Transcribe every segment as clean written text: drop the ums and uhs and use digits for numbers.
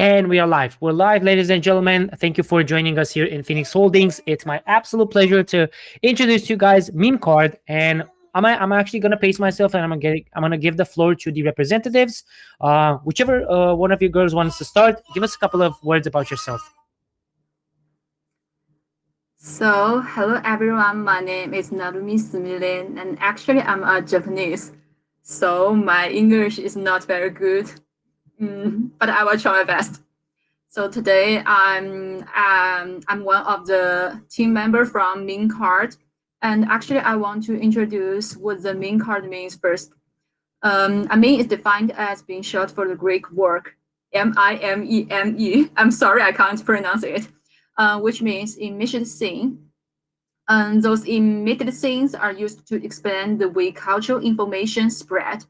And we are live. We're live, ladies and gentlemen. Thank you for joining us here in Phoenix Holdings. It's my absolute pleasure to introduce you guys meme card. And I'm actually gonna pace myself, and I'm gonna give the floor to the representatives. Whichever one of you girls wants to start, give us a couple of words about yourself. So, hello everyone, my name is Narumi Sumilin, and actually I'm a Japanese. So, my English is not very good, but I will try my best. So, today I'm one of the team member from Min Card, and actually I want to introduce what the Min Card means first. A meme is defined as being short for the Greek word M-I-M-E-M-E. I'm sorry, I can't pronounce it, which means emission scene. Those emitted scenes are used to explain the way cultural information spread.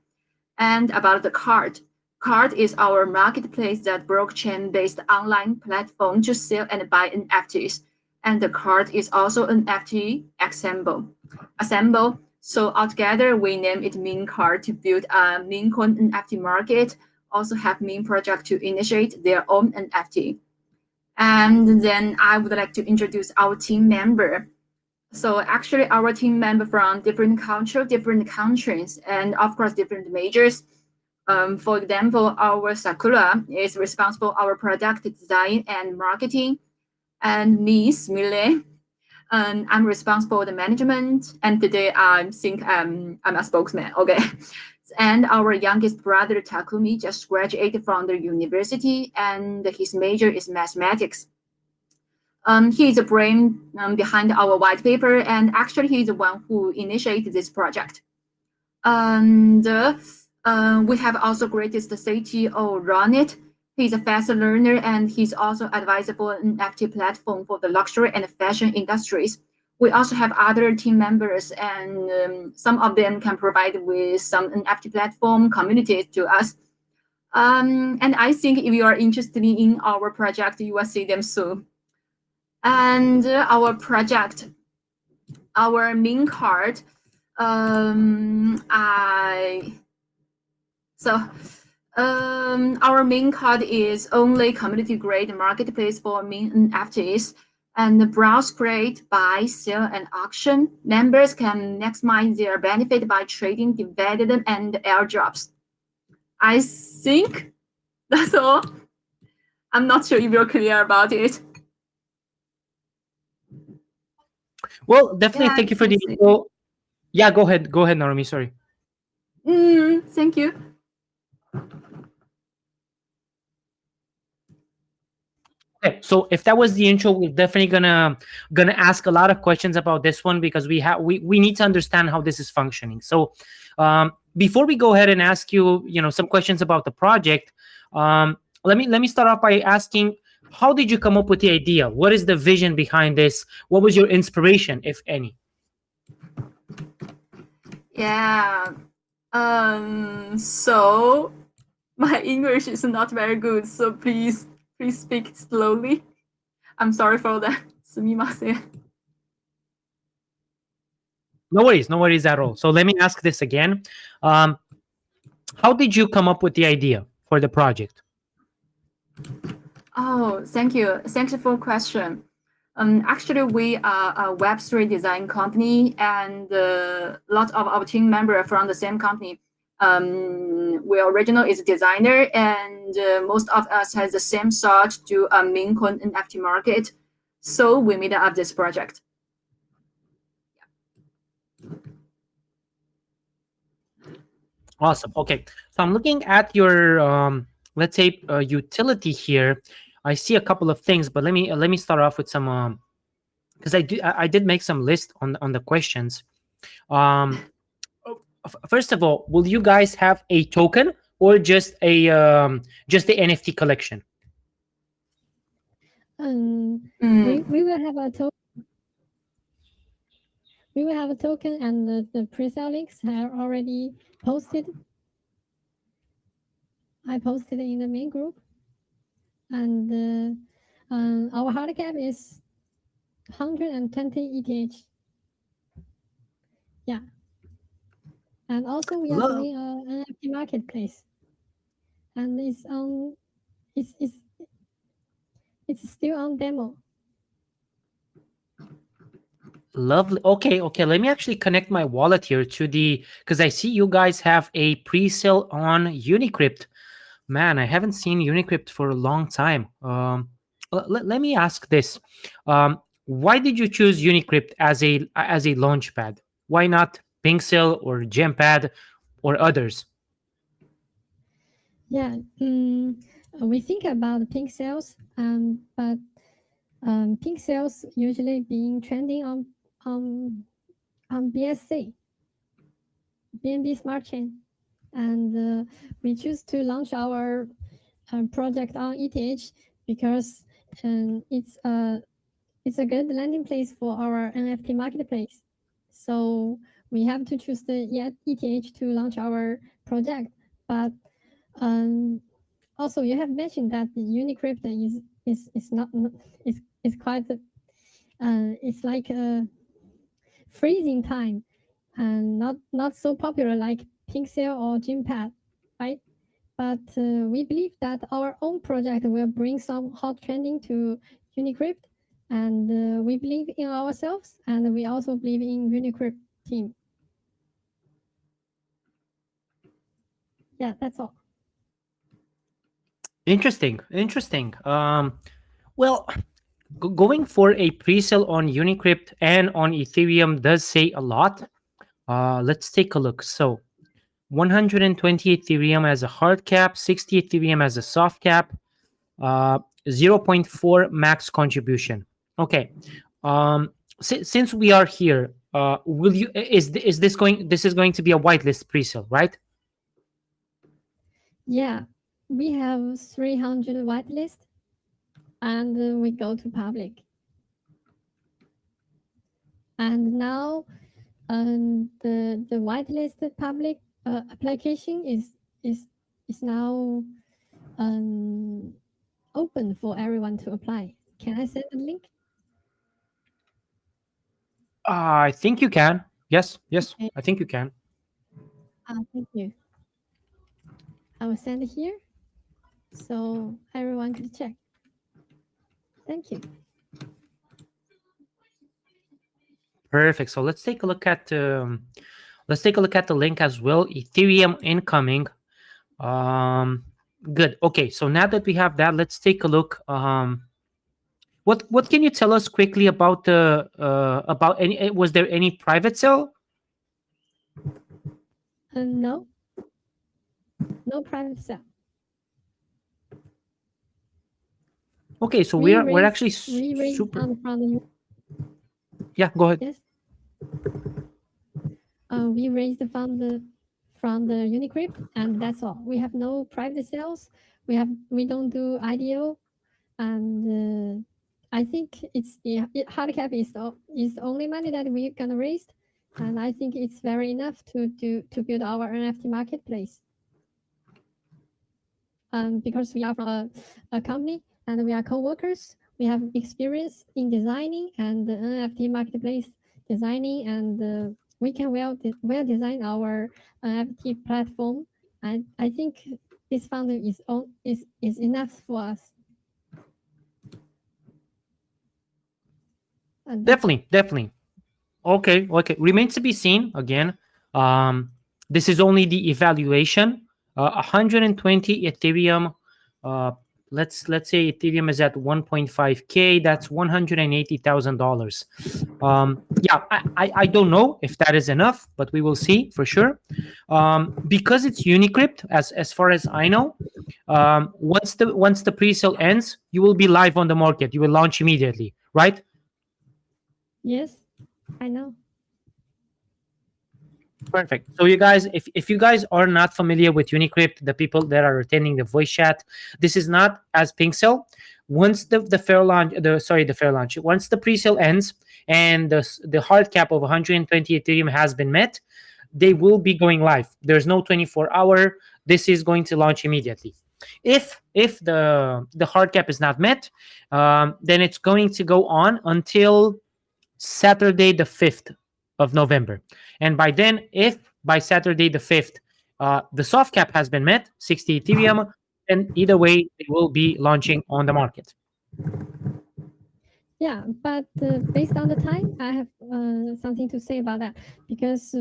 And about the card. Card is our marketplace that blockchain-based online platform to sell and buy NFTs. And the card is also an NFT assemble. So altogether, we name it Meme Card to build a meme coin NFT market. Also have meme project to initiate their own NFT. And then I would like to introduce our team member. So actually, our team member from different countries, and of course different majors. For example, our Sakura is responsible for our product design and marketing, and me, Smile, and I'm responsible for the management. And today I think I'm a spokesman. Okay. And our youngest brother Takumi just graduated from the university, and his major is mathematics. He is the brain behind our white paper, and actually he's the one who initiated this project. And we have also greatest CTO Ronit. He's a fast learner, and he's also advisor for an NFT platform for the luxury and fashion industries. We also have other team members, and some of them can provide with some NFT platform communities to us. And I think if you are interested in our project, you will see them soon. And our project, our main card, our main card is only community grade marketplace for meme NFTs, and browse, create, buy, sell, and auction. Members can maximize their benefit by trading dividend and airdrops. I think that's all. I'm not sure if you're clear about it. Well, definitely thank you for the info. Yeah, go ahead. Go ahead, Narumi. Sorry. Thank you. Okay, so if that was the intro, we're definitely gonna ask a lot of questions about this one because we need to understand how this is functioning. So before we go ahead and ask you, some questions about the project, let me start off by asking, how did you come up with the idea? What is the vision behind this? What was your inspiration, if any? Yeah. So my English is not very good, so please speak slowly. I'm sorry for that. すみません. No worries at all. So let me ask this again. How did you come up with the idea for the project? Oh, thank you. Thanks for question. Actually, we are a Web3 design company, and a lot of our team members are from the same company. We original is a designer, and most of us has the same thought to a main coin NFT market. So we made up this project. Awesome. Okay, so I'm looking at your let's say utility here. I see a couple of things, but let me start off with some because I did make some list on the questions. Um, First of all, will you guys have a token or just the NFT collection? We will have a token. We will have a token, and the pre-sale links are already posted. I posted in the main group, and our hard cap is 120 ETH. Yeah, and also we are doing an NFT marketplace, and it's it's still on demo. Lovely. Okay. Let me actually connect my wallet here to the, because I see you guys have a pre-sale on Unicrypt. Man, I haven't seen Unicrypt for a long time. Let me ask this: why did you choose Unicrypt as a launchpad? Why not Pinkcell or Gempad or others? Yeah, we think about pink cells, but pink cells usually being trending on BSC, BNB Smart Chain, and we choose to launch our project on ETH because it's a good landing place for our NFT marketplace. So we have to choose the ETH to launch our project. But also, you have mentioned that the Unicrypt is not is quite it's like a freezing time and not so popular like Pinkcell or Gympad, right? But we believe that our own project will bring some hot trending to Unicrypt, and we believe in ourselves, and we also believe in Unicrypt team. Yeah, that's all. Interesting. Well, going for a pre-sale on Unicrypt and on Ethereum does say a lot. Let's take a look. So 120 Ethereum as a hard cap, 60 Ethereum as a soft cap, uh, 0.4 max contribution. Okay. Since we are here, will you is this going? This is going to be a whitelist pre-sale, right? Yeah, we have 300 whitelist, and we go to public. And now the whitelist public application is now open for everyone to apply. Can I send the link? I think you can. Yes. Okay. I think you can. Thank you. I will send it here so everyone can check. Thank you. Perfect. So let's take a look at the link as well. Ethereum incoming. Good. Okay. So now that we have that, let's take a look. What can you tell us quickly about the about any? Was there any private sale? No, no private sale. Okay, so we're actually super. From the Yeah, go ahead. yes. We raised the fund from the Unicrypt, and that's all. We have no private sales. We don't do IDO, and I think hard cap is the only money that we're gonna raise, and I think it's very enough to build our NFT marketplace. Because we are from a company and we are co-workers, we have experience in designing and the NFT marketplace designing, and we can well design our NFT platform. And I think this fund is enough for us. Definitely. Okay. Remains to be seen. Again, this is only the evaluation. 120 Ethereum. Uh, let's say Ethereum is at 1.5K. That's $180,000. Yeah, I don't know if that is enough, but we will see for sure. Because it's Unicrypt, as far as I know, once the pre-sale ends, you will be live on the market. You will launch immediately, right? Yes, I know. Perfect. So you guys, if you guys are not familiar with Unicrypt, the people that are attending the voice chat, this is not as Pinkcell. Once the fair launch, the fair launch, once the pre-sale ends and the hard cap of 120 Ethereum has been met, they will be going live. There's no 24-hour. This is going to launch immediately. If the hard cap is not met, then it's going to go on until Saturday the 5th of November. And by then, if by Saturday the 5th, the soft cap has been met, 60 Ethereum, then either way, they will be launching on the market. Yeah, but based on the time, I have something to say about that because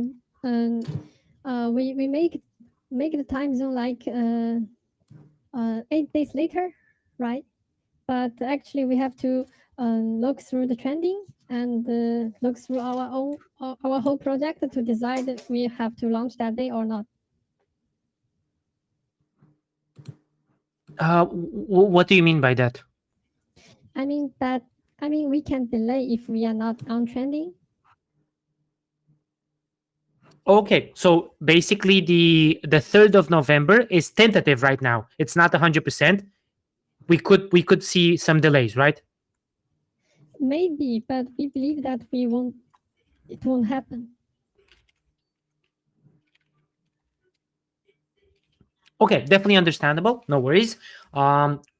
we make the time zone like 8 days later, right? But actually, we have to look through the trending and look through our whole project to decide if we have to launch that day or not. What do you mean by that? I mean that we can delay if we are not on trending. Okay, so basically the 3rd of November is tentative right now. It's not 100%. We could see some delays, right? Maybe, but we believe that it won't happen. Okay, definitely understandable. No worries.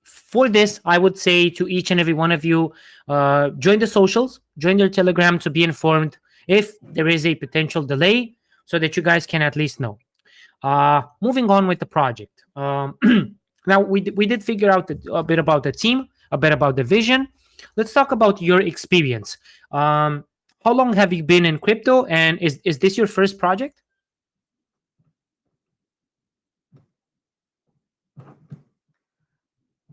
For this, I would say to each and every one of you, join the socials, join their Telegram to be informed if there is a potential delay, so that you guys can at least know. Moving on with the project. Now we did figure out a bit about the team, a bit about the vision. Let's talk about your experience. How long have you been in crypto, and is this your first project?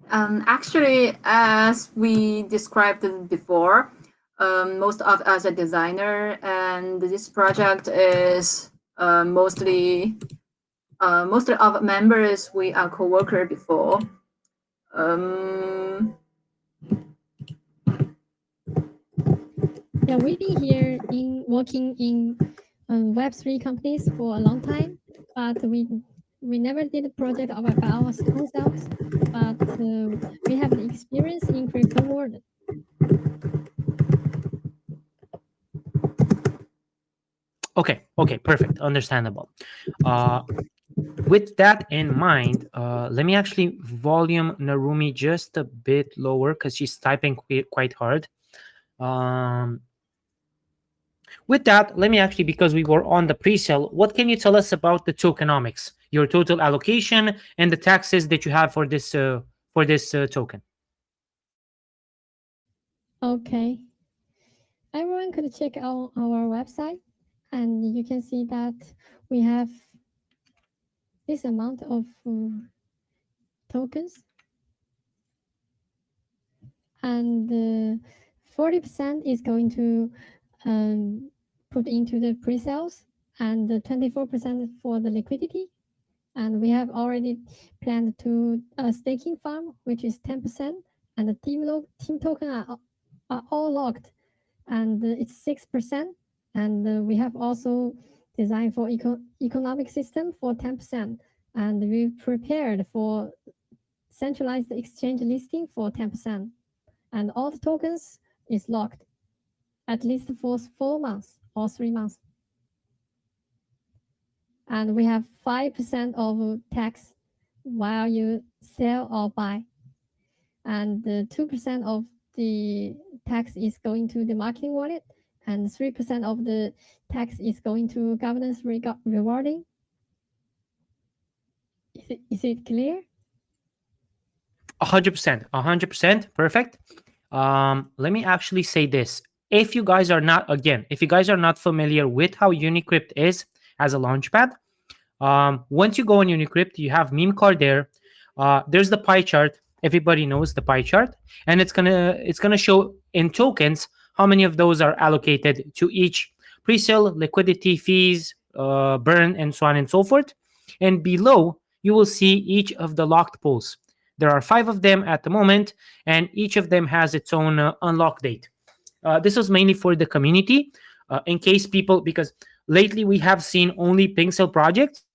Actually, as we described it before, most of us are designer, and this project is mostly of members we are co-worker before. Yeah, we've been here in working in Web3 companies for a long time, but we never did a project by ourselves. But we have the experience in crypto world. Okay, perfect, understandable. Uh, with that in mind, let me actually volume Narumi just a bit lower because she's typing quite hard. Um, with that, let me actually, because we were on the pre-sale, what can you tell us about the tokenomics, your total allocation, and the taxes that you have for this token? Okay, everyone could check out our website, and you can see that we have this amount of tokens, and 40% is going to put into the pre-sales, and 24% for the liquidity. And we have already planned to a staking farm, which is 10%, and the team token are all locked, and it's 6%. And we have also designed for economic system for 10%, and we prepared for centralized exchange listing for 10%. And all the tokens is locked at least for 4 months or 3 months. And we have 5% of tax while you sell or buy. And 2% of the tax is going to the marketing wallet, and 3% of the tax is going to governance rewarding. Is it clear? 100%, 100%, perfect. Let me actually say this. If you guys are not familiar with how Unicrypt is as a launchpad, once you go on Unicrypt, you have meme card there. There's the pie chart. Everybody knows the pie chart, and it's gonna show in tokens how many of those are allocated to each pre-sale, liquidity, fees, burn, and so on and so forth. And below, you will see each of the locked pools. There are 5 of them at the moment, and each of them has its own unlock date. This was mainly for the community, in case people, because lately we have seen only pixel projects.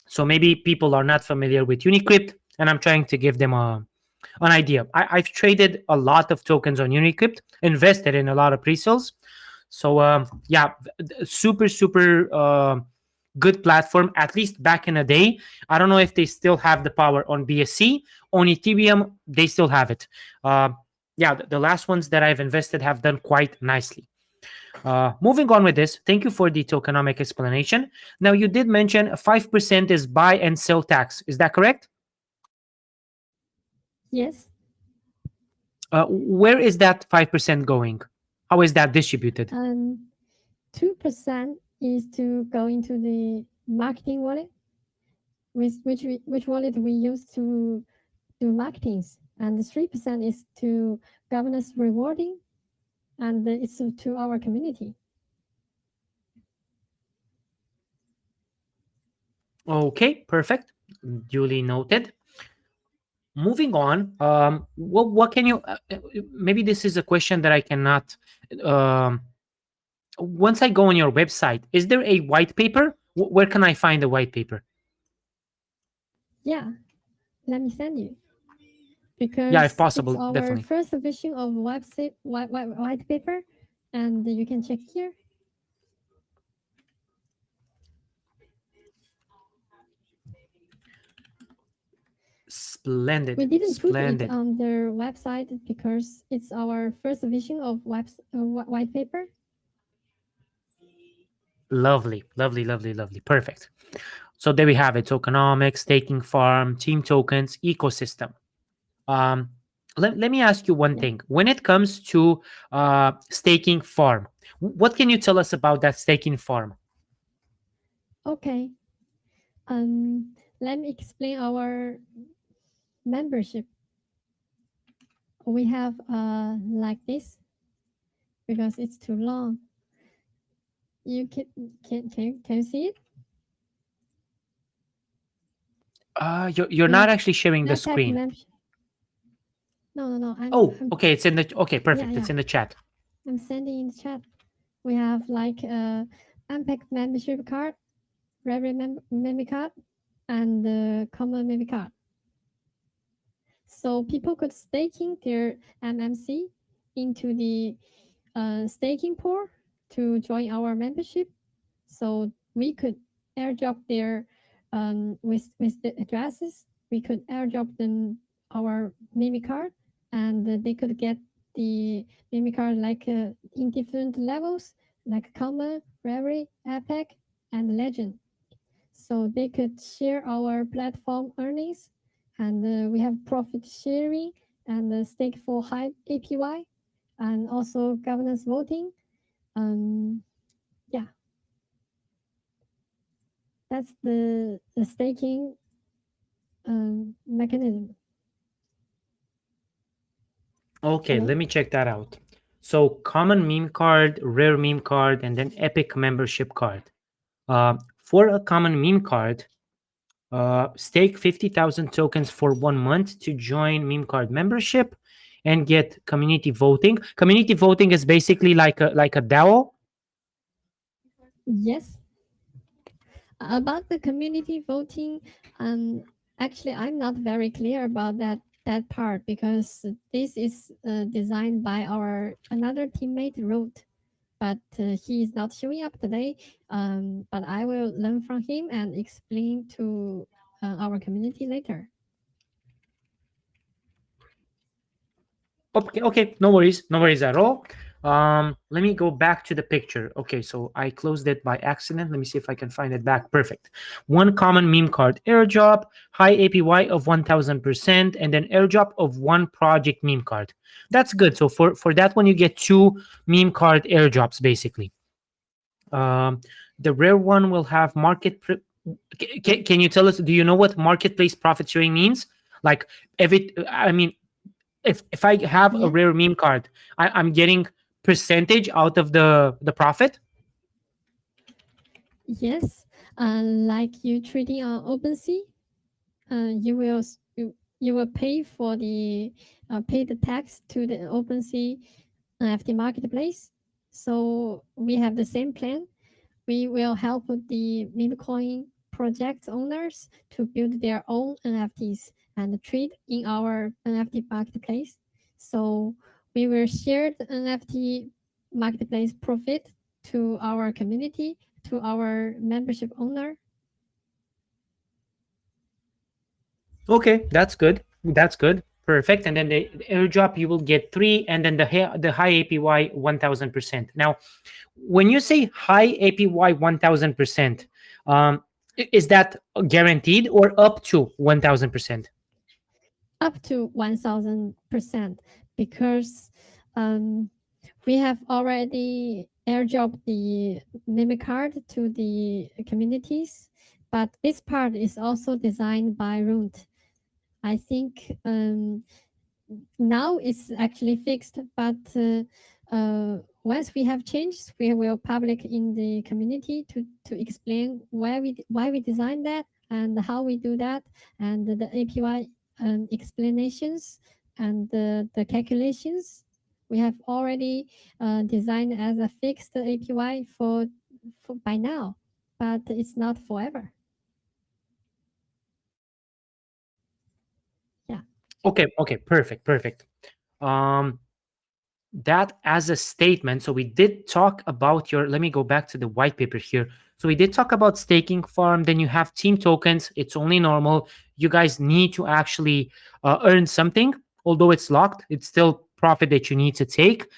So maybe people are not familiar with Unicrypt, and I'm trying to give them an idea. I've traded a lot of tokens on Unicrypt, invested in a lot of pre-sales. So yeah, super good platform, at least back in the day. I don't know if they still have the power on BSC. On Ethereum, they still have it. Yeah, the last ones that I've invested have done quite nicely. Moving on with this, thank you for the tokenomic explanation. Now, you did mention 5% is buy and sell tax. Is that correct? Yes. Where is that 5% going? How is that distributed? 2% is to go into the marketing wallet, which wallet we use to do marketings, and 3% is to governance rewarding, and it's to our community. Okay, perfect. Duly noted. Moving on, what can you? Maybe this is a question that I cannot. Um, Once I go on your website, is there a white paper? Where can I find the white paper? Yeah, let me send you. Yeah, if Because possible, it's our definitely. first edition of website white paper, and you can check here. Splendid. We didn't put it Splendid. on their website because it's our first edition of white paper. Lovely, lovely, lovely, lovely. Perfect. So there we have it: tokenomics, staking farm, team tokens, ecosystem. Um, let me ask you one Yeah. thing. When it comes to staking farm, what can you tell us about that staking farm? Okay. Let me explain our membership. We have like this because it's too long. You can you see it? You're We not have actually sharing the APEC screen. membership. No. Oh, okay. It's in the okay. Perfect. Yeah. It's in the chat. I'm sending in the chat. We have like APEC membership card, Rare member card, and the common member card. So people could staking their MMC into the staking pool to join our membership. So we could airdrop their with the addresses. We could airdrop them our meme card, and they could get the meme card like in different levels, like common, rare, epic, and legend. So they could share our platform earnings, and we have profit sharing and stake for high APY, and also governance voting. Yeah, that's the staking mechanism. Okay, Hello? let me check that out. So common meme card, rare meme card, and then epic membership card. For a common meme card, stake 50,000 tokens for 1 month to join meme card membership and get community voting. Community voting is basically like a DAO. Yes. About the community voting, actually, I'm not very clear about that part because this is designed by our another teammate wrote, but he is not showing up today. But I will learn from him and explain to our community later. Okay, no worries at all. Let me go back to the picture. Okay, so I closed it by accident. Let me see if I can find it back. Perfect. One common meme card airdrop, high APY of 1000%, and then airdrop of one project meme card. That's good. So for that one, you get two meme card airdrops basically. The rare one will have can you tell us? Do you know what marketplace profit sharing means? Like I mean, if I have a Yeah. rare meme card, I'm getting percentage out of the profit. Yes. Like you trading on OpenSea, you will pay for the pay the tax to the OpenSea NFT marketplace. So we have the same plan. We will help the meme coin project owners to build their own NFTs and trade in our NFT marketplace. So we will share the NFT marketplace profit to our community, to our membership owner. Okay, that's good. That's good. Perfect. And then the airdrop, you will get three, and then the high APY 1000%. Now, when you say high APY 1000%, is that guaranteed or up to 1000%? Up to 1000%, because we have already airdropped the meme card to the communities, but this part is also designed by Runt. I think now it's actually fixed, but once we have changes, we will public in the community to explain why we designed that and how we do that, and the API explanations and the calculations. We have already designed as a fixed API for by now, but it's not forever. Yeah. Okay, perfect. That as a statement, so we did talk about your, let me go back to the white paper here. So we did talk about staking farm, then you have team tokens. It's only normal. You guys need to actually earn something. Although it's locked, it's still profit that you need to take.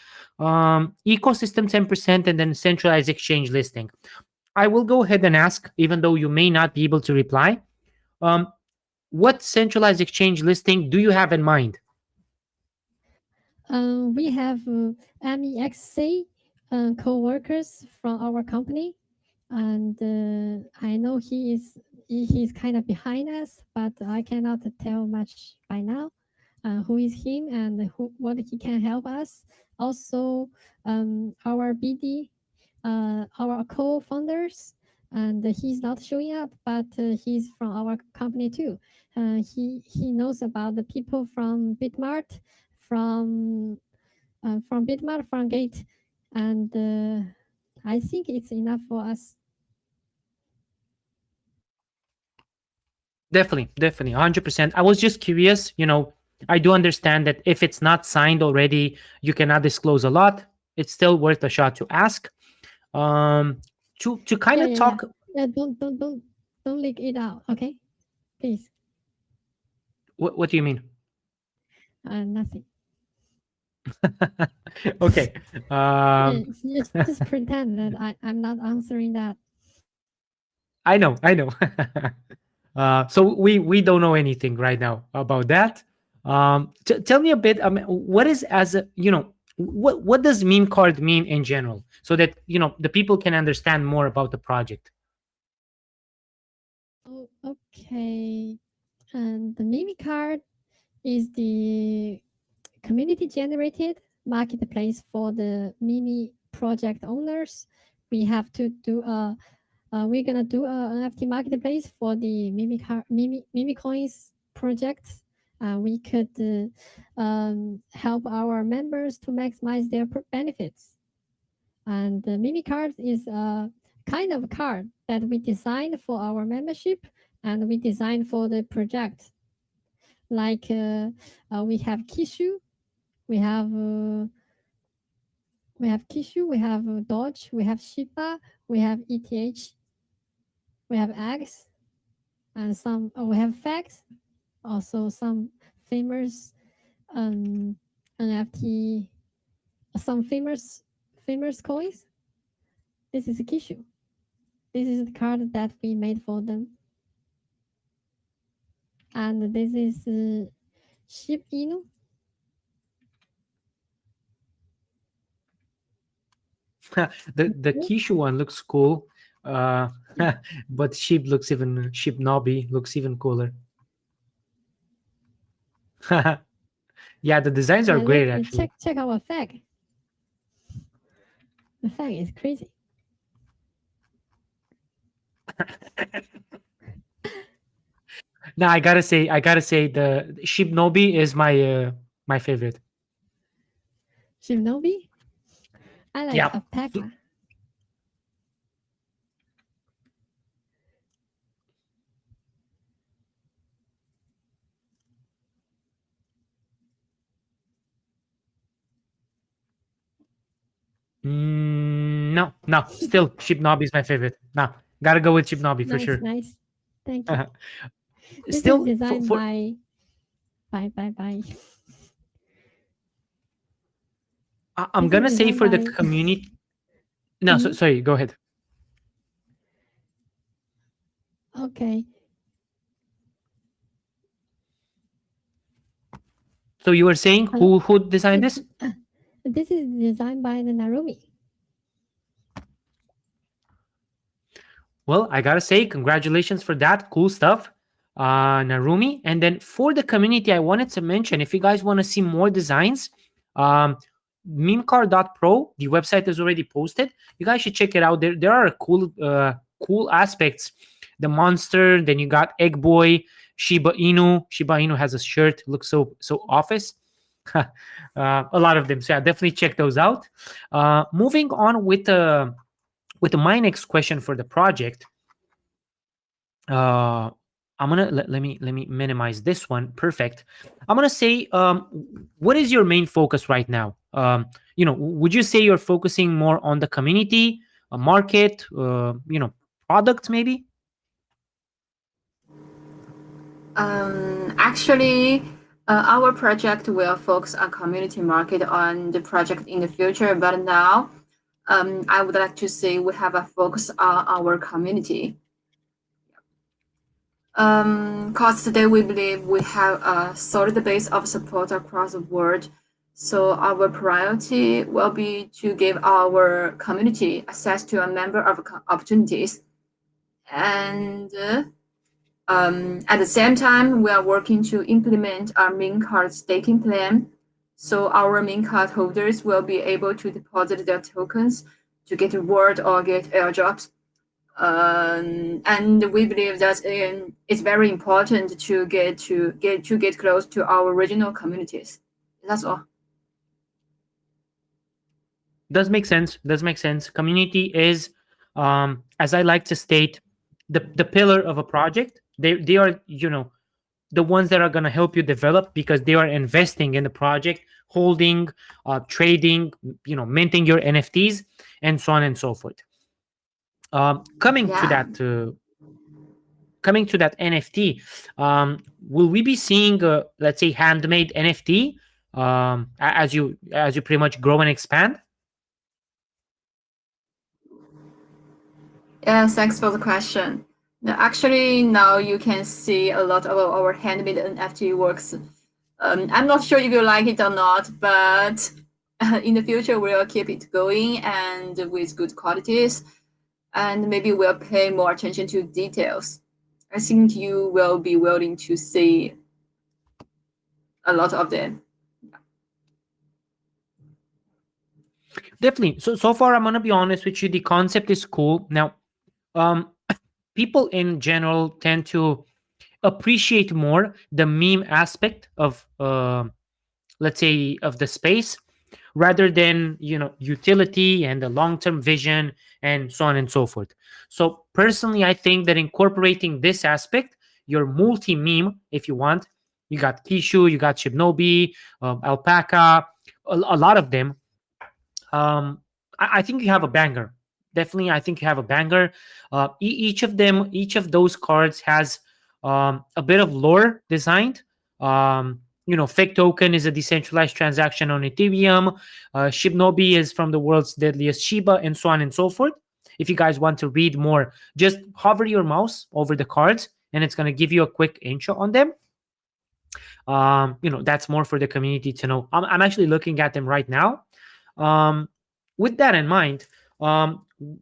Ecosystem 10%, and then centralized exchange listing. I will go ahead and ask, even though you may not be able to reply, what centralized exchange listing do you have in mind? We have MEXC co-workers from our company, and I know he's kind of behind us, but I cannot tell much by now. Who is him and what he can help us? Also, our BD, our co-founders, and he's not showing up, but he's from our company too. He knows about the people from Bitmart, from Bitmart, from Gate, and I think it's enough for us. Definitely, 100%. I was just curious, I do understand that if it's not signed already, you cannot disclose a lot. It's still worth a shot to ask. To kind of talk. Yeah, don't leak it out, okay? Please. What do you mean? Nothing. Okay. Just pretend that I'm not answering that. I know. So we don't know anything right now about that. Tell me a bit. What is as a, what does meme card mean in general, so that the people can understand more about the project. Oh, okay. And the meme card is the community generated marketplace for the meme project owners. We have to do we're gonna do an NFT marketplace for the meme coins projects. We could help our members to maximize their benefits. And the meme card is a kind of card that we designed for our membership and we designed for the project. Like we have Kishu, we have Kishu, we have Dodge, we have Shiba, we have ETH, we have X, and some we have Fax, also some famous NFT, some famous coins. This is a Kishu. This is the card that we made for them. And this is Ship Inu. The Kishu one looks cool, but Sheep Nobby looks even cooler. Yeah, the designs are great, actually. Check our flag. The flag is crazy. No, I gotta say, the Shibnobi is my favorite. Shinobi? I like alpaca. No. Still, Shibnobi is my favorite. No, gotta go with Shibnobi for sure. Nice. Thank you. Still, this is designed by. I'm gonna say for the community. No, sorry. Go ahead. Okay. So you were saying who designed this? This is designed by the Narumi. Well, I gotta say, congratulations for that. Cool stuff, Narumi. And then for the community, I wanted to mention, if you guys want to see more designs, um, memecard.pro, the website is already posted. You guys should check it out. There are cool aspects. The monster, then you got Egg Boy, Shiba Inu. Shiba Inu has a shirt, looks so office. A lot of them. So yeah, definitely check those out. Moving on with my next question for the project. I'm gonna let me minimize this one. Perfect. I'm gonna say, what is your main focus right now? Would you say you're focusing more on the community, a market, product maybe? Actually, our project will focus on community market on the project in the future, but now I would like to say we have a focus on our community. Because today we believe we have a solid base of support across the world. So our priority will be to give our community access to a number of opportunities. And at the same time, we are working to implement our main card staking plan. So our main card holders will be able to deposit their tokens to get reward or get airdrops. And we believe that it's very important to get close to our regional communities. That's all. Does make sense. Community is, as I like to state, the pillar of a project. They are, the ones that are going to help you develop, because they are investing in the project, holding, trading, minting your NFTs, and so on and so forth. Coming to Yeah. that NFT, will we be seeing, let's say, handmade NFT, as you pretty much grow and expand? Yeah, thanks for the question. Actually, now you can see a lot of our handmade NFT works. I'm not sure if you like it or not, but in the future we'll keep it going and with good qualities, and maybe we'll pay more attention to details. I think you will be willing to see a lot of them. Definitely. So far, I'm gonna be honest with you. The concept is cool. Now, people in general tend to appreciate more the meme aspect of, let's say, of the space, rather than utility and the long-term vision and so on and so forth. So personally, I think that incorporating this aspect, your multi-meme, if you want, you got Kishu, you got Shibnobi, Alpaca, a lot of them. I think you have a banger. Definitely, I think you have a banger. Each of those cards has, a bit of lore designed. Fake token is a decentralized transaction on Ethereum. Shibnobi is from the world's deadliest Shiba, and so on and so forth. If you guys want to read more, just hover your mouse over the cards, and it's going to give you a quick intro on them. That's more for the community to know. I'm actually looking at them right now. With that in mind,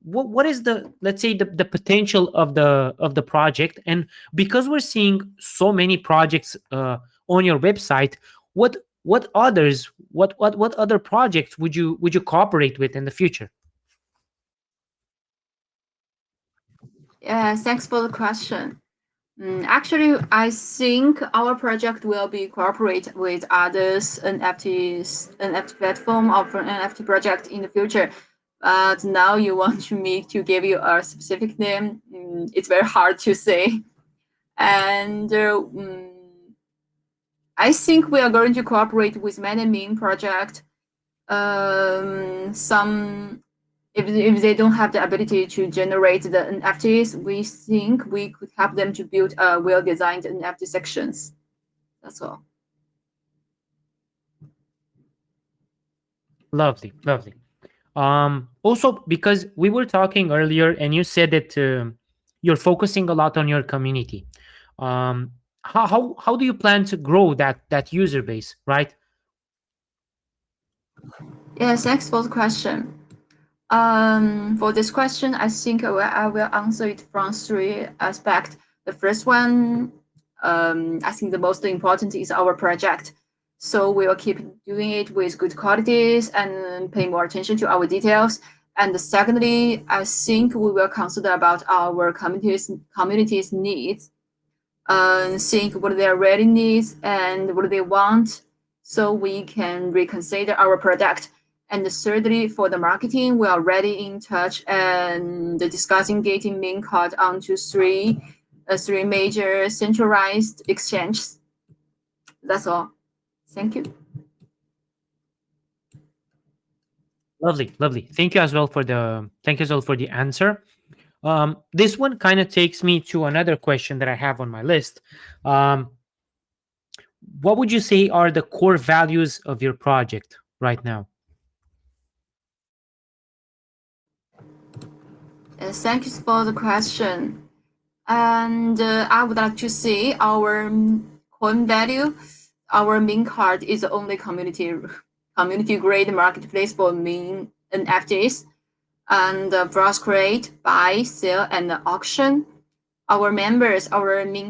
what is the, let's say, the potential of the project? And because we're seeing so many projects on your website, what other projects would you cooperate with in the future? Yeah, thanks for the question. Actually, I think our project will be cooperate with others NFT platform or NFT project in the future. But now you want me to give you a specific name. It's very hard to say. And I think we are going to cooperate with many meme projects. Some, if they don't have the ability to generate the NFTs, we think we could help them to build a well-designed NFT sections. That's all. Lovely. Also, because we were talking earlier, and you said that you're focusing a lot on your community. how do you plan to grow that user base, right? Yes, thanks for the question. For this question, I think I will answer it from three aspects. The first one, I think the most important is our project. So we will keep doing it with good qualities and pay more attention to our details. And secondly, I think we will consider about our community's needs, think what their really needs and what they want, so we can reconsider our product. And thirdly, for the marketing, we are already in touch and discussing getting main card onto three major centralized exchanges. That's all. Thank you. Lovely. Thank you as well for the answer. This one kind of takes me to another question that I have on my list. Um, what would you say are the core values of your project right now? Thank you for the question. And I would like to say our coin value, our main card is the only community grade marketplace for main NFTs, and browse, create, buy, sell, and auction. Our main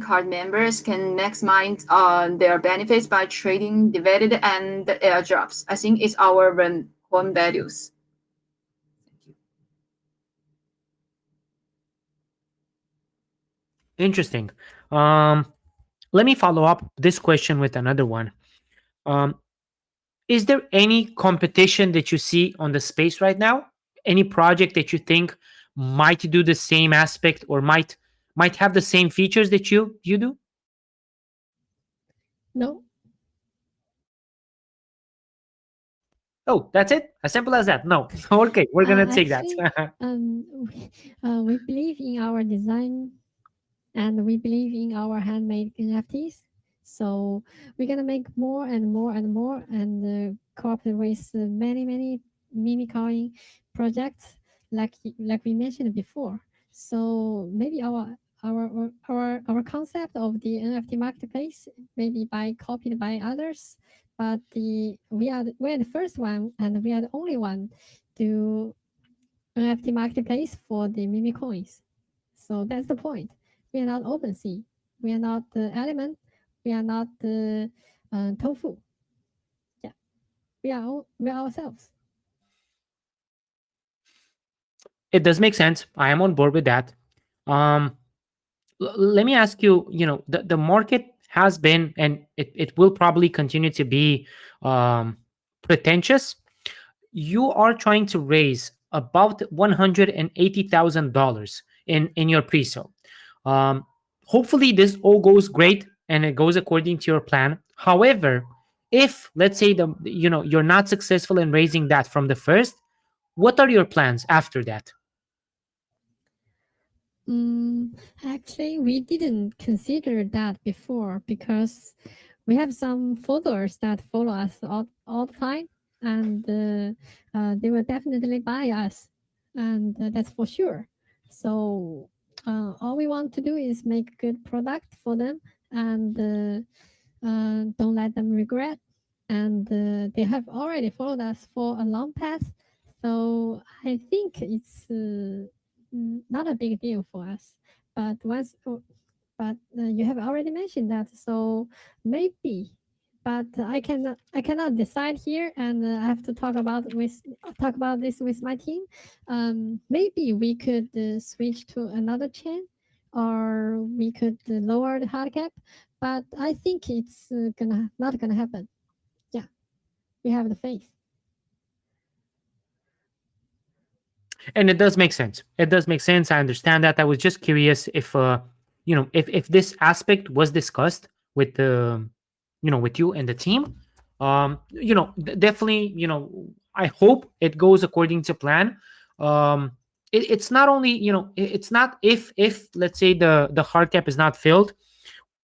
card members can maximize their benefits by trading dividend and airdrops. I think it's our coin values. Interesting. Um, Let me follow up this question with another one. Um, is there any competition that you see on the space right now? Any project that you think might do the same aspect or might have the same features that you do? No. Oh, that's it? As simple as that? No. Okay, we're gonna take that. Actually, we believe in our design and we believe in our handmade NFTs. So we're gonna make more and more and more and cooperate with many meme coin projects like we mentioned before. So maybe our concept of the NFT marketplace maybe by copied by others, but we're the first one and we are the only one to NFT marketplace for the meme coins. So that's the point. We are not OpenSea. We are not the Element. We are not the Tofu. Yeah, we are ourselves. It does make sense. I am on board with that. Um, let me ask you, the market has been and it will probably continue to be pretentious. You are trying to raise about $180,000 in your pre-sale. Um, Hopefully this all goes great and it goes according to your plan. However, if let's say you're not successful in raising that from the first, what are your plans after that? Mm, actually, we didn't consider that before because we have some followers that follow us all the time, and they will definitely buy us, and that's for sure. So all we want to do is make good product for them, and don't let them regret. And they have already followed us for a long path, so I think it's not a big deal for us. But you have already mentioned that, so maybe. But I cannot decide here, and I have to talk about this with my team. Maybe we could switch to another chain, or we could lower the hard cap. But I think it's gonna not gonna happen. Yeah, we have the faith. And it does make sense. It does make sense. I understand that. I was just curious if if this aspect was discussed with the with you and the team. Definitely, I hope it goes according to plan. It's not only, it's not if let's say the hard cap is not filled.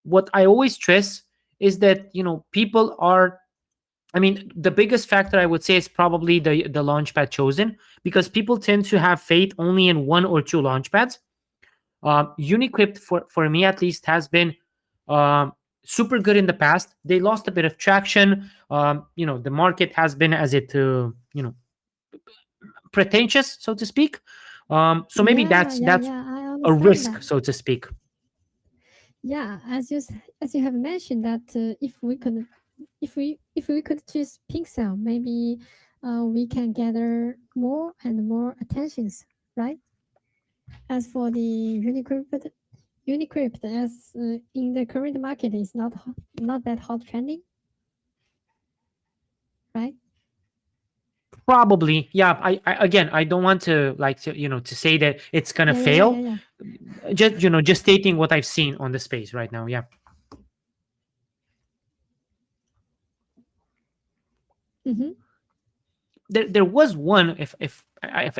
What I always stress is that, people are, I mean, the biggest factor I would say is probably the launchpad chosen, because people tend to have faith only in one or two launchpads. Unicrypt, for me at least, has been super good in the past. They lost a bit of traction. The market has been as it pretentious, so to speak. So maybe that's I a understand risk, that. so to speak. Yeah, as you have mentioned that if we could choose Pixel, maybe we can gather more and more attentions, right? As for the Unicrypt, as in the current market is not that hot trending, right? Probably, yeah. Again, I don't want to to say that it's gonna fail. Yeah. Just stating what I've seen on the space right now. Yeah. Mm-hmm. There was one, if I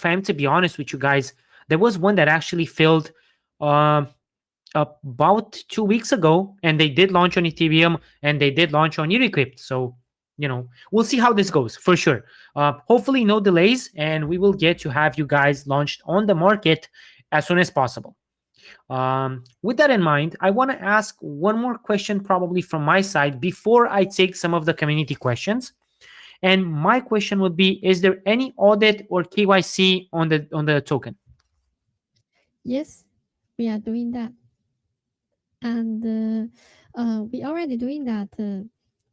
am to be honest with you guys, there was one that actually failed um about 2 weeks ago, and they did launch on Ethereum and they did launch on Unicrypt. So we'll see how this goes for sure. Hopefully no delays, and we will get to have you guys launched on the market as soon as possible. With that in mind, I want to ask one more question, probably from my side, before I take some of the community questions. And my question would be: is there any audit or KYC on the token? Yes, we are doing that, and we already doing that.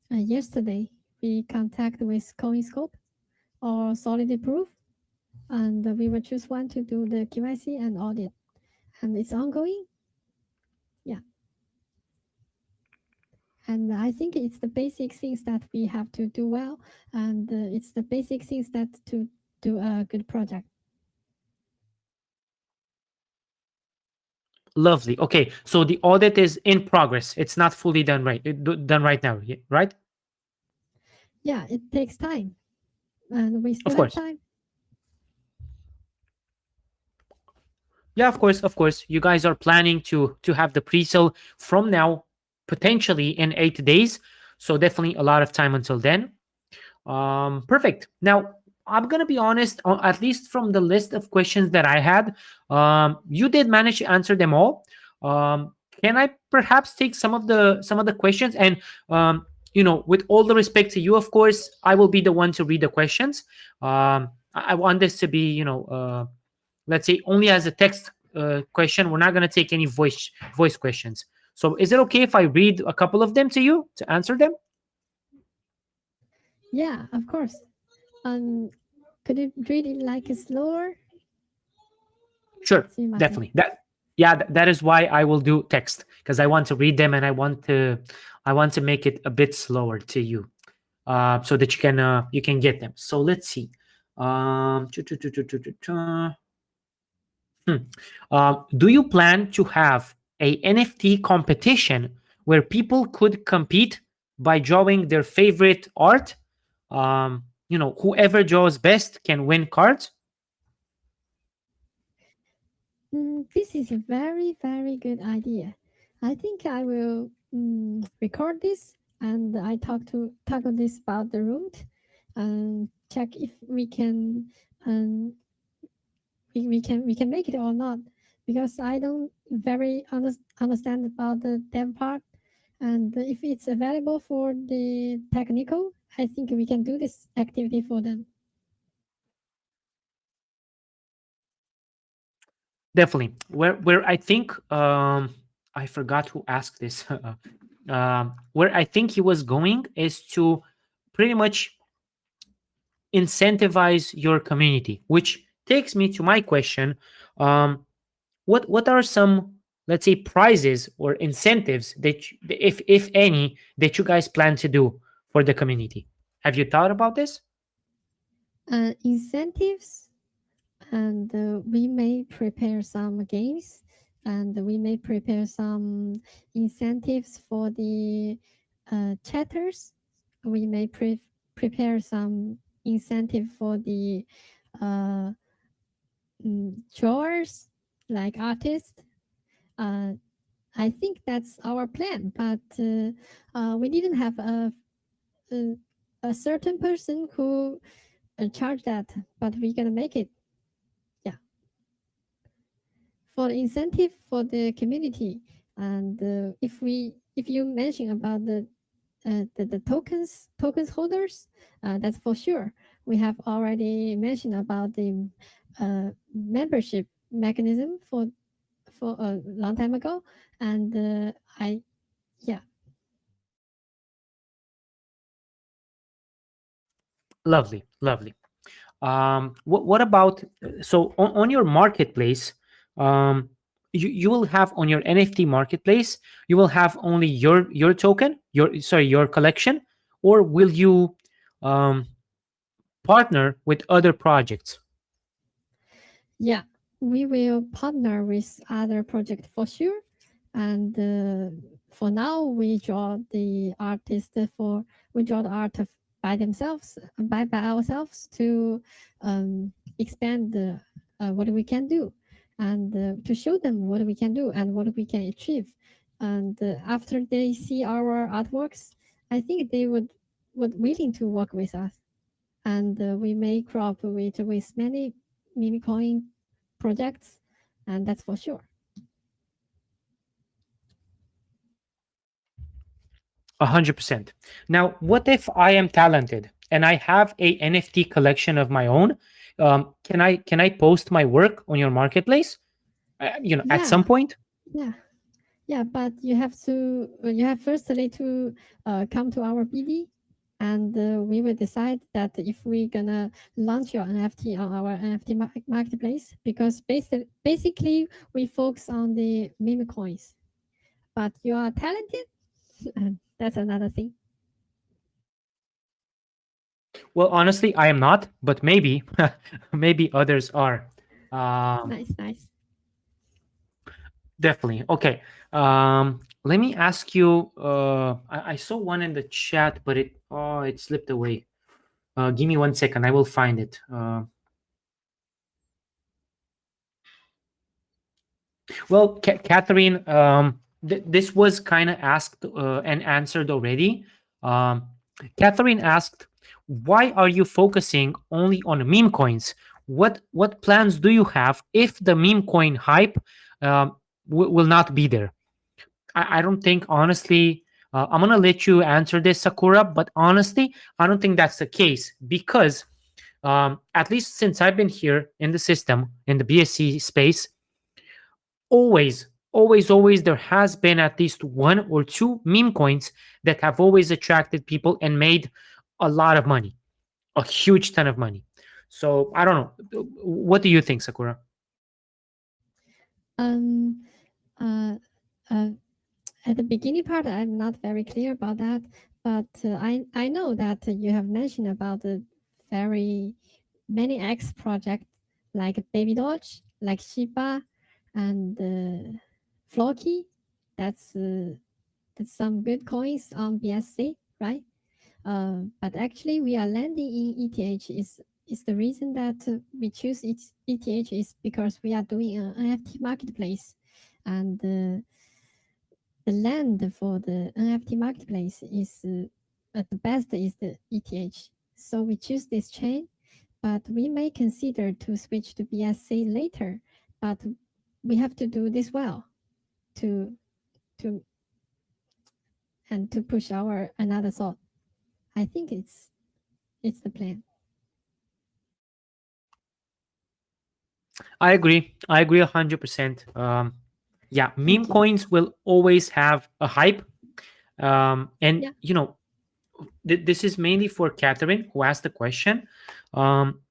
Yesterday, we contact with CoinScope or Solid Proof, and we will choose one to do the KYC and audit, and it's ongoing. Yeah, and I think it's the basic things that we have to do well, and it's the basic things that to do a good project. Lovely. Okay, so the audit is in progress. It's not fully done right now, right? Yeah, it takes time, and we Of still have course. time. Yeah, of course. You guys are planning to have the pre-sale from now, potentially in 8 days. So definitely a lot of time until then. Perfect. Now, I'm gonna be honest. At least from the list of questions that I had, you did manage to answer them all. Can I perhaps take some of the questions? And with all the respect to you, of course, I will be the one to read the questions. I want this to be, let's say, only as a text question. We're not gonna take any voice questions. So, is it okay if I read a couple of them to you to answer them? Yeah, of course. Could you read it like slower? Sure, So you might have. definitely. That is why I will do text, because I want to read them and I want to make it a bit slower to you, so that you can get them. So let's see. chu- chu- chu- chu- chu- chu- chu. Hmm. Do you plan to have a NFT competition where people could compete by drawing their favorite art? Whoever draws best can win cards. This is a very, very good idea. I think I will record this and I talk on this about the root and check if um, we can make it or not because I don't very understand about the dev part and if it's available for the technical, I think we can do this activity for them. Definitely. Where I think I forgot who asked this. Where I think he was going is to pretty much incentivize your community, which takes me to my question. What are some, let's say, prizes or incentives that if any, that you guys plan to do for the community? Have you thought about this? Incentives and we may prepare some games and we may prepare some incentives for the chatters. We may prepare some incentive for the uh, drawers like artists. uh, I think that's our plan, but we didn't have a, a certain person who charge that, but we're gonna make it. Yeah, for incentive for the community, and if we if you mention about the tokens holders, that's for sure. We have already mentioned about the membership mechanism for a long time ago, and I yeah. Lovely, lovely. What about, so on your marketplace, um, you will have on your NFT marketplace, you will have only your token, your collection, or will you um, partner with other projects? Yeah, we will partner with other projects for sure. And for now, we draw the art by themselves, by ourselves to expand what we can do, and to show them what we can do and what we can achieve. And after they see our artworks, I think they would willing to work with us, and we may cooperate with many meme coin projects, and that's for sure. 100%. Now, what if I am talented and I have a NFT collection of my own? Can I post my work on your marketplace? At some Yeah, point. yeah, yeah. But you have firstly to come to our BD, and we will decide that if we're gonna launch your NFT on our NFT marketplace, because basically we focus on the meme coins. But you are talented, and that's another thing. Well, honestly, I am not, but maybe, maybe others are. Um, Nice, nice. Definitely. Okay. Let me ask you. I saw one in the chat, but it slipped away. Give me 1 second. I will find it. Well, Catherine, this was kind of asked and answered already. Um, Catherine asked, "Why are you focusing only on meme coins? What plans do you have if the meme coin hype will not be there?" I don't think, honestly. I'm gonna let you answer this, Sakura. But honestly, I don't think that's the case because, at least since I've been here in the system in the BSC space, always there has been at least one or two meme coins that have always attracted people and made a lot of money, a huge ton of money. So I don't know. What do you think, Sakura? Um, uh, uh, at the beginning part, I'm not very clear about that, but I know that you have mentioned about the very many X projects like Baby Dodge, like Shiba, and Floki. That's that's some good coins on BSC, right? But actually, we are landing in ETH is the reason that we choose ETH is because we are doing an NFT marketplace, and the land for the NFT marketplace is at the best is the ETH. So we choose this chain, but we may consider to switch to BSC later. But we have to do this well to to and to push our another thought. I think it's the plan. I agree 100%. Yeah, meme Thank you. coins will always have a hype. And Yeah. this is mainly for Catherine, who asked the question. Um,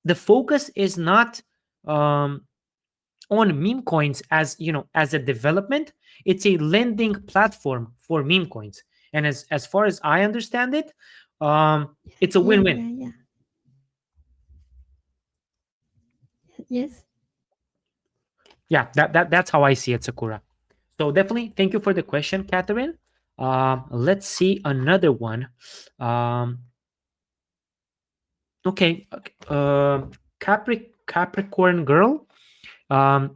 the focus is not um, on meme coins as as a development. It's a lending platform for meme coins, and as far as I understand it, it's a Yeah. win-win. Yeah. Yeah. Yes. Yeah, that's how I see it, Sakura. So definitely thank you for the question, Catherine. Let's see another one. um, okay. Capricorn girl, um,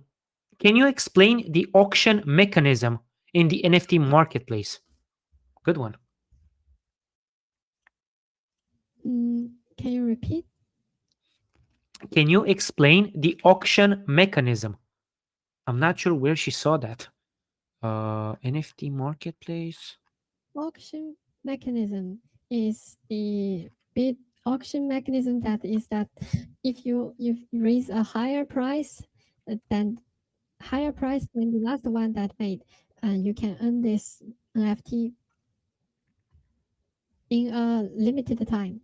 can you explain the auction mechanism in the NFT marketplace? Good one. Can you repeat? Can you explain the auction mechanism? I'm not sure where she saw that. NFT marketplace. Auction mechanism is the bid auction mechanism that is that if you raise a higher price than the last one that made, and you can earn this NFT in a limited time.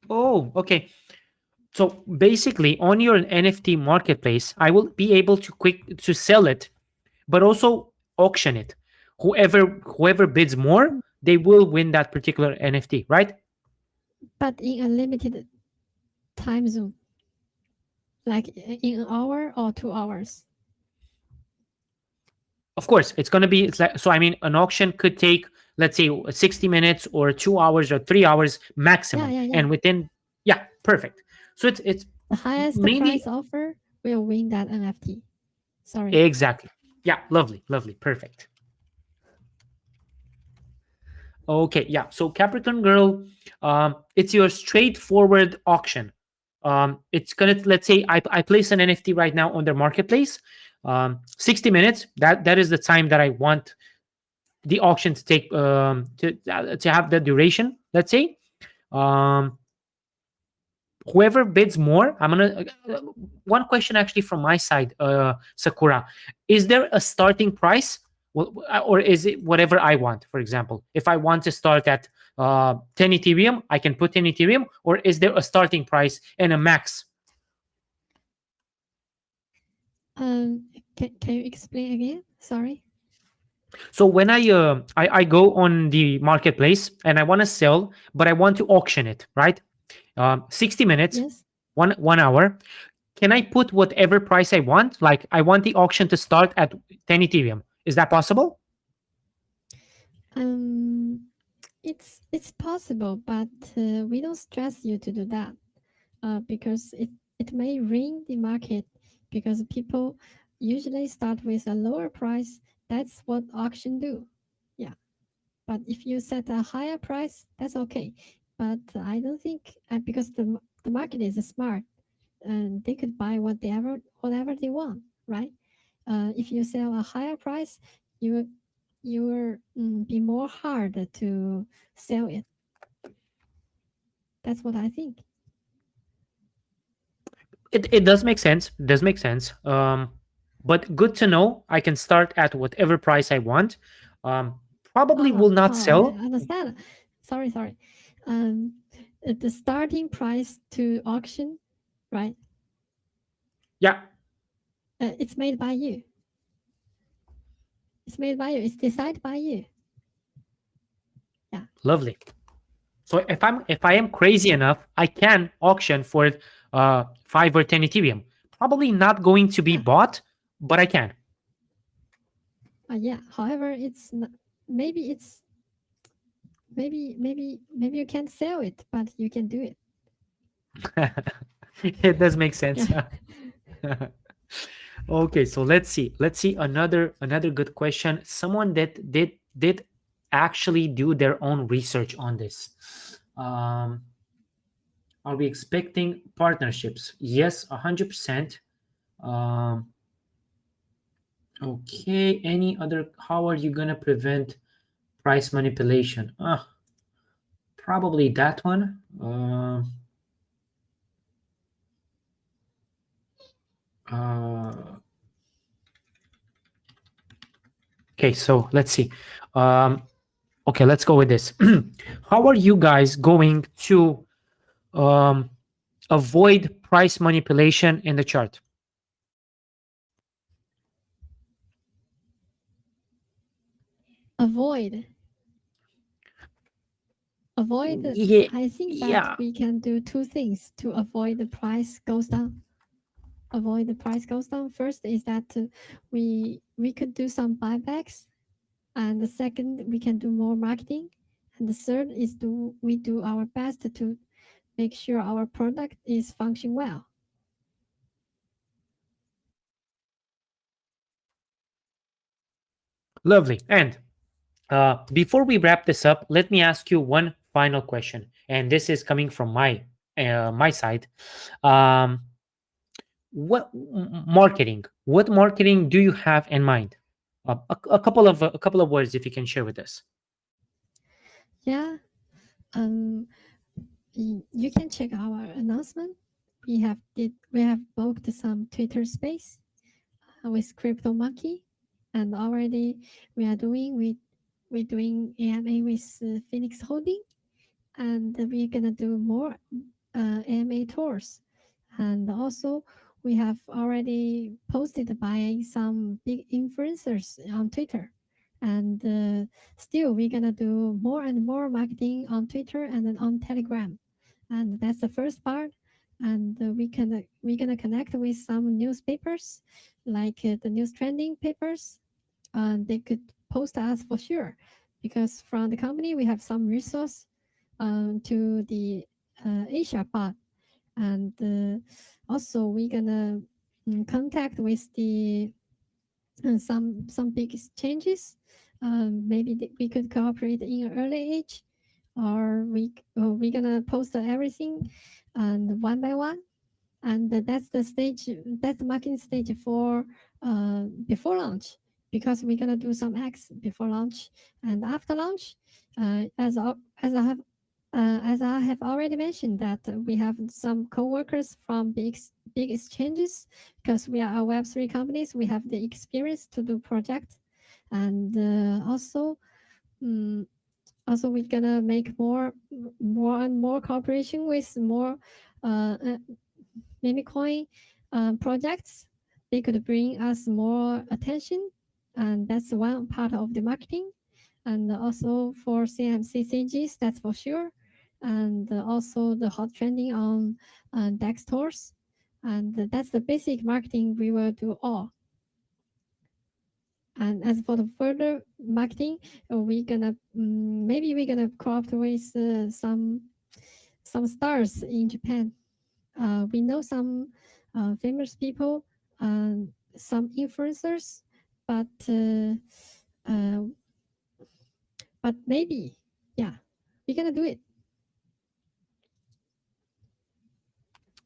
Oh, okay. So basically, on your NFT marketplace, I will be able to sell it, but also auction it. Whoever bids more, they will win that particular NFT, right? But in a limited time zone, like in an hour or 2 hours. Of course, it's going to be it's like, so. I mean, an auction could take, let's say, 60 minutes or 2 hours or 3 hours maximum, Yeah. and within, yeah, perfect. So it's The highest maybe price offer will win that NFT. Sorry. exactly. Yeah, lovely, perfect. Okay, yeah. So Capricorn Girl, it's your straightforward auction. It's gonna, let's say I place an NFT right now on their marketplace. 60 minutes. That is the time that I want the auction to take, to have the duration. Let's say, um, whoever bids more, I'm gonna. One question actually from my side, Sakura, is there a starting price? Or is it whatever I want? For example, if I want to start at 10 Ethereum, I can put 10 Ethereum, or is there a starting price and a max? Can you explain again? Sorry. So when I go on the marketplace and I want to sell, but I want to auction it, right? 60 minutes, Yes. one hour. Can I put whatever price I want? Like I want the auction to start at 10 Ethereum. Is that possible? Um, it's possible, but we don't stress you to do that because it may ring the market because people usually start with a lower price. That's what auction do. Yeah. But if you set a higher price, that's okay. But I don't think because the market is smart and they could buy whatever they want, right? If you sell a higher price, you will be more hard to sell it. That's what I think. It does make sense. It does make sense. But good to know. I can start at whatever price I want. Probably will not I sell. understand. Sorry. The starting price to auction, right? Yeah, It's made by you. It's made by you. It's decided by you. Yeah. lovely. So if I am crazy enough, I can auction for 5 or 10 Ethereum. Probably not going to be Yeah. bought, but I can. Yeah. However, it's not, maybe it's maybe you can't sell it, but you can do it. It does make sense. Yeah. Okay, so let's see. Let's see another good question. Someone that did actually do their own research on this. Um, are we expecting partnerships? Yes, 100%. Um, okay. Any other? How are you gonna prevent price manipulation? Probably that one. Okay, so let's see. Okay, let's go with this. How are you guys going to um, avoid price manipulation in the chart? Avoid. Yeah, I think that yeah. we can do two things to avoid the price goes down. Avoid the price goes down. First is that we could do some buybacks, and the second we can do more marketing, and the third is we do our best to make sure our product is functioning well. Lovely. And before we wrap this up, let me ask you one final question, and this is coming from my side. Um, what marketing? What marketing do you have in mind? A couple of words if you can share with us. Yeah. You can check our announcement. We have booked some Twitter space with Crypto Monkey, and already we're doing AMA with Phoenix Holding, and we're gonna do more AMA tours, and also we have already posted by some big influencers on Twitter, and still we're gonna do more and more marketing on Twitter and then on Telegram, and that's the first part. And we're gonna connect with some newspapers, like the news trending papers. They could post us for sure, because from the company we have some resource to the Asia part, and also we're gonna contact with the some big exchanges. Maybe we could cooperate in an early age, or we're gonna post everything and one by one, and that's the stage. That's the marketing stage for before launch, because we're gonna do some acts before launch and after launch. As I have already mentioned, that we have some co-workers from big exchanges, because we are a Web3 companies. We have the experience to do projects, and also we're gonna make more and more cooperation with more meme coin projects. They could bring us more attention, and that's one part of the marketing. And also for CMCCGs, that's for sure. And also the hot trending on Dextors. And that's the basic marketing we will do all. And as for the further marketing, we're gonna maybe we're gonna cooperate with some stars in Japan. We know some famous people, some influencers, but maybe, yeah, we're gonna do it.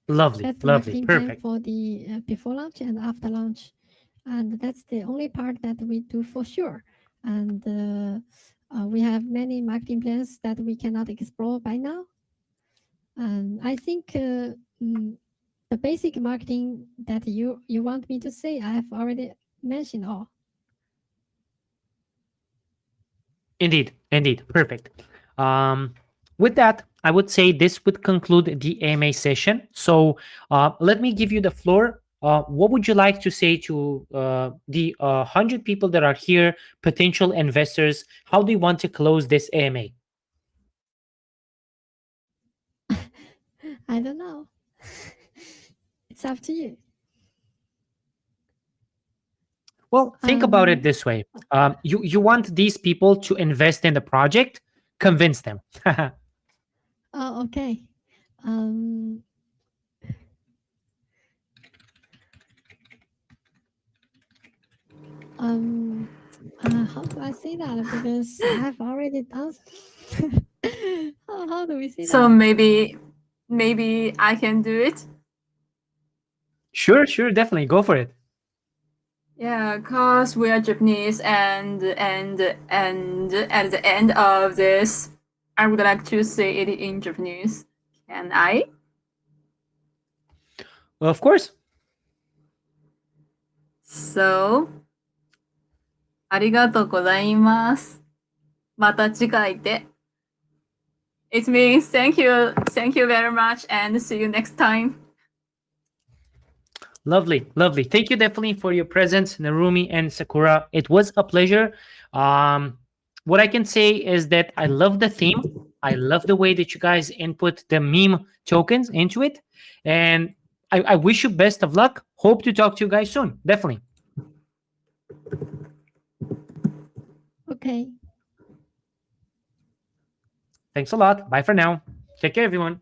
Lovely, That's the lovely, marketing plan perfect. for the before launch and after launch, and that's the only part that we do for sure. And we have many marketing plans that we cannot explore by now. And I think the basic marketing that you want me to say, I have already mentioned all. Indeed, indeed, perfect. Um, with that, I would say this would conclude the AMA session. So let me give you the floor. What would you like to say to the 100 people that are here, potential investors? How do you want to close this AMA? I don't know. It's up to you. Well, think about it this way. You want these people to invest in the project, convince them. Oh, okay. Um, how do I say that? Because I've already done. How do we say So that? maybe I can do it. Sure, sure, definitely. Go for it. Yeah, cause we are Japanese, and at the end of this, I would like to say it in Japanese. Can I? Of course. So, ありがとうございます。また次回で。It means thank you very much, and see you next time. Lovely, lovely. Thank you definitely for your presence, Narumi and Sakura. It was a pleasure. What I can say is that I love the theme. I love the way that you guys input the meme tokens into it. And I wish you best of luck. Hope to talk to you guys soon. Definitely. Okay. Thanks a lot. Bye for now. Take care, everyone.